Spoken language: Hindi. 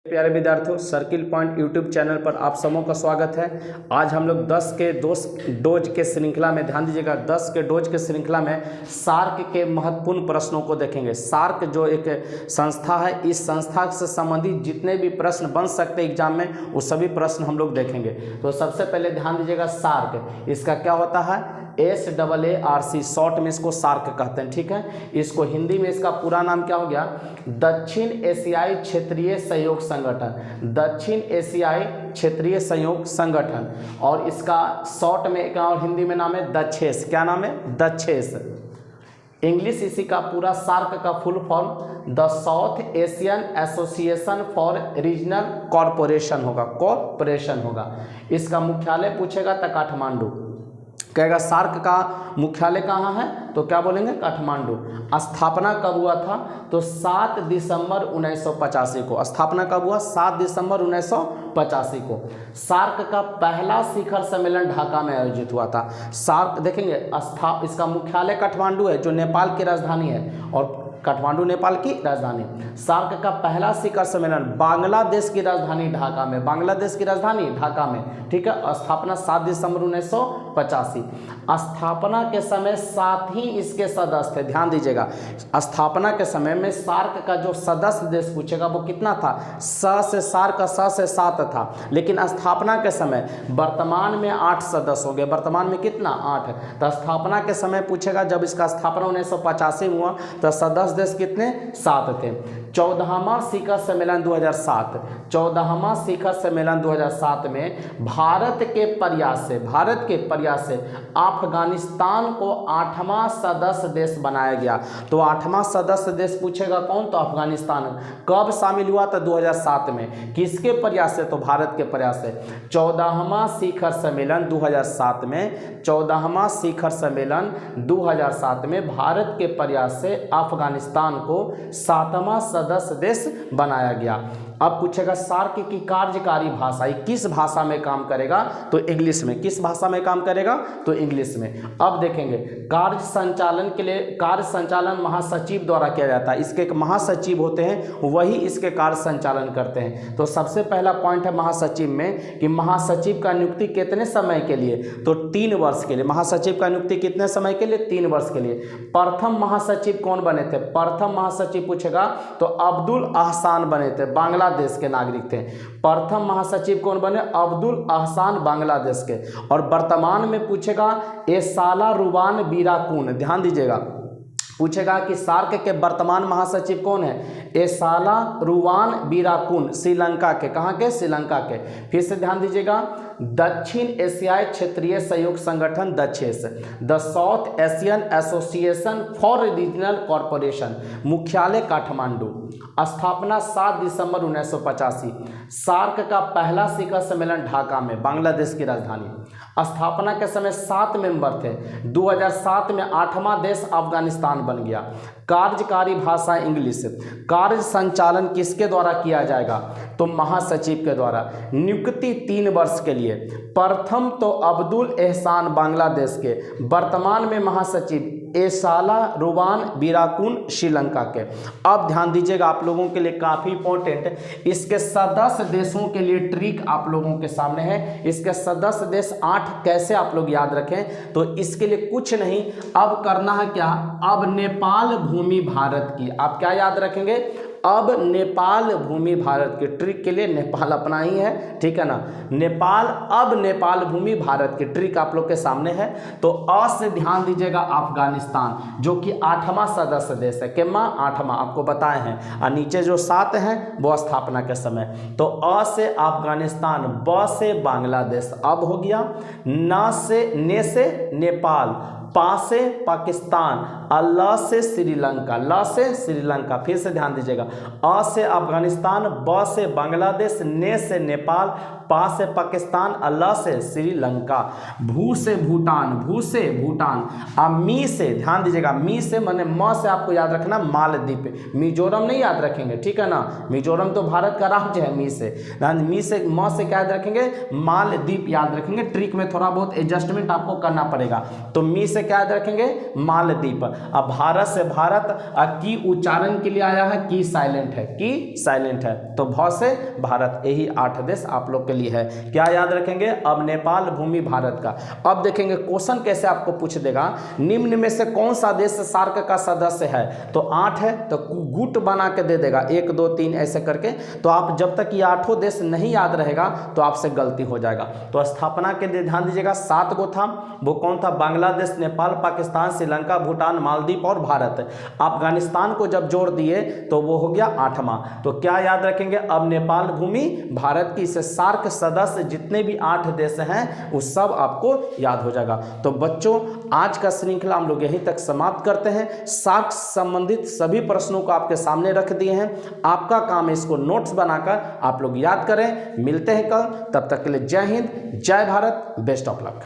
प्यारे विद्यार्थियों, सर्किल पॉइंट यूट्यूब चैनल पर आप सबों का स्वागत है। आज हम लोग 10 के डोज के श्रृंखला में, ध्यान दीजिएगा, 10 के डोज के श्रृंखला में सार्क के महत्वपूर्ण प्रश्नों को देखेंगे। सार्क जो एक संस्था है, इस संस्था से संबंधित जितने भी प्रश्न बन सकते हैं एग्जाम में, वो सभी प्रश्न हम लोग देखेंगे। तो सबसे पहले ध्यान दीजिएगा, सार्क इसका क्या होता है? SAARC, शॉर्ट में इसको सार्क कहते हैं। ठीक है, इसको हिंदी में इसका पूरा नाम क्या हो गया? दक्षिण एशियाई क्षेत्रीय सहयोग संगठन, दक्षिण एशियाई क्षेत्रीय सहयोग संगठन। और इसका शॉर्ट में एक और हिंदी में नाम है दक्षेस। क्या नाम है? दक्षेस। इंग्लिश इसी का पूरा सार्क का full form the South Asian association for regional corporation होगा, कॉरपोरेशन होगा। इसका मुख्यालय पूछेगा तो काठमांडू। कहेगा सार्क का मुख्यालय कहाँ है, तो क्या बोलेंगे? काठमांडू। स्थापना कब हुआ था? तो 7 दिसंबर 1985 को। स्थापना कब हुआ? 7 दिसंबर 1985 को। सार्क का पहला शिखर सम्मेलन ढाका में आयोजित हुआ था। सार्क देखेंगे, इसका मुख्यालय काठमांडू है, जो नेपाल की राजधानी है, और काठमांडू नेपाल की राजधानी। सार्क का पहला शिखर सम्मेलन बांग्लादेश की राजधानी ढाका में, बांग्लादेश की राजधानी ढाका में। ठीक है, स्थापना 7 दिसंबर 1985। स्थापना के समय 7 ही इसके सदस्य थे। ध्यान दीजिएगा, स्थापना के समय में सार्क का जो सदस्य देश पूछेगा वो कितना था? से सार्क का 7 था, लेकिन स्थापना के समय वर्तमान में 8 सदस्य हो गए। वर्तमान में कितना? 8। तो स्थापना के समय पूछेगा, जब इसका स्थापना 1985 में हुआ तो सदस्य देश कितने? 7 थे। 14वां शिखर सम्मेलन 2007, 14वां शिखर सम्मेलन 2007 में भारत के प्रयास से अफगानिस्तान को 8वां सदस्य देश बनाया गया। तो 8वां सदस्य देश पूछेगा कौन? तो अफगानिस्तान। कब शामिल हुआ? तो 2007 में। किसके प्रयास से? तो भारत के प्रयास से। 14वां शिखर सम्मेलन 2007 में, 14वां शिखर सम्मेलन 2007 में भारत के प्रयास से अफगानिस्तान को 7वां सदस्य देश बनाया गया। अब पूछेगा सार्क की कार्यकारी भाषा, किस भाषा में काम करेगा? तो इंग्लिश में। किस भाषा में काम करेगा? तो इंग्लिश में। अब देखेंगे, कार्य संचालन के लिए कार्य संचालन महासचिव द्वारा किया जाता है। इसके एक महासचिव होते हैं, वही इसके कार्य संचालन करते हैं। तो सबसे पहला पॉइंट है महासचिव में कि महासचिव का नियुक्ति कितने समय के लिए? तो 3 वर्ष के लिए। महासचिव का नियुक्ति कितने समय के लिए? 3 वर्ष के लिए। प्रथम महासचिव कौन बने थे? प्रथम महासचिव पूछेगा तो अब्दुल अहसान बने थे, बांग्लादेश के नागरिक थे। प्रथम महासचिव कौन बने? अब्दुल अहसान, बांग्लादेश के। और वर्तमान में पूछेगा एसाला रुबान बीराकुन। ध्यान दीजिएगा, पूछेगा कि सार्क के वर्तमान महासचिव कौन है? एसाला रुवान बीराकुन, श्रीलंका के। कहाँ के? श्रीलंका के। फिर से ध्यान दीजिएगा, दक्षिण एशियाई क्षेत्रीय सहयोग संगठन दक्षेस, the South Asian association for regional corporation, मुख्यालय काठमांडू। स्थापना 7 दिसंबर 1985। सार्क का पहला शिखर सम्मेलन ढाका में, बांग्लादेश की राजधानी। स्थापना के समय 7 मेंबर थे। 2007 में 8वां देश अफगानिस्तान बन गया। कार्यकारी भाषा इंग्लिश। कार्य संचालन किसके द्वारा किया जाएगा? तो महासचिव के द्वारा। नियुक्ति 3 वर्ष के लिए। प्रथम तो अब्दुल एहसान, बांग्लादेश के। वर्तमान में महासचिव एसाला रुबान बीराकुन, श्रीलंका के। अब ध्यान दीजिएगा, आप लोगों के लिए काफ़ी इंपॉर्टेंट, इसके सदस्य देशों के लिए ट्रिक आप लोगों के सामने है। इसके सदस्य देश 8 कैसे आप लोग याद रखें? तो इसके लिए कुछ नहीं, अब करना है क्या? अब नेपाल भूमि भारत की। आप क्या याद रखेंगे? अब नेपाल भूमि भारत की। ट्रिक के लिए नेपाल अपना ही है, ठीक है ना? नेपाल, अब नेपाल भूमि भारत की ट्रिक आप लोग के सामने है। तो अ से ध्यान दीजिएगा, अफगानिस्तान, जो कि 8वां सदस्य देश है। कितना? 8वां, आपको बताए हैं। और नीचे जो 7 हैं वो स्थापना के समय। तो अ से अफगानिस्तान, ब से बांग्लादेश, अब हो गया। न से, ने से नेपाल, पा से पाकिस्तान, ल से श्रीलंका, ल से श्रीलंका। फिर से ध्यान दीजिएगा, अ से अफगानिस्तान, ब से बांग्लादेश, ने से नेपाल, पा से पाकिस्तान, अल्लाह से श्रीलंका, भू से भूटान, भू से भूटान, मी से, ध्यान दीजिएगा, मी से माने म से आपको याद रखना मालदीप, मिजोरम नहीं याद रखेंगे, ठीक है ना, मिजोरम तो भारत का राज्य है। मी से, मी से, म से क्या याद रखेंगे, मालदीप याद रखेंगे। ट्रिक में थोड़ा बहुत एडजस्टमेंट आपको करना पड़ेगा। तो मी से क्या याद रखेंगे, मालदीप। अब भारत से भारत, की उच्चारण के लिए आया है, की साइलेंट है, की साइलेंट है, तो भ से भारत। यही 8 देश आप लोग के लिए है। क्या याद रखेंगे, अब नेपाल भूमि भारत का। अब देखेंगे क्वेश्चन कैसे आपको पूछ देगा, निम्न में से कौन सा देश सार्क का सदस्य है, तो 8 है तो गुट बना के दे देगा, 1 2 3 ऐसे करके। तो आप जब तक ये 8 देश नहीं याद रहेगा तो आपसे गलती हो जाएगा। तो स्थापना के लिए ध्यान दीजिएगा 7 गो था, वो कौन था, बांग्लादेश, नेपाल, पाकिस्तान, श्रीलंका, भूटान, मालदीव और भारत। अफगानिस्तान को जब जोड़ दिए तो वो हो गया 8वां। तो क्या याद रखेंगे, अब नेपाल भूमि भारत की, इसे सार्क सदस्य जितने भी 8 देश हैं वो सब आपको याद हो जाएगा। तो बच्चों आज का श्रृंखला हम लोग यहीं तक समाप्त करते हैं। सार्क संबंधित सभी प्रश्नों को आपके सामने रख दिए हैं। आपका काम है इसको नोट्स बनाकर आप लोग याद करें। मिलते हैं कल, तब तक के लिए जय हिंद, जय भारत, बेस्ट ऑफ लक।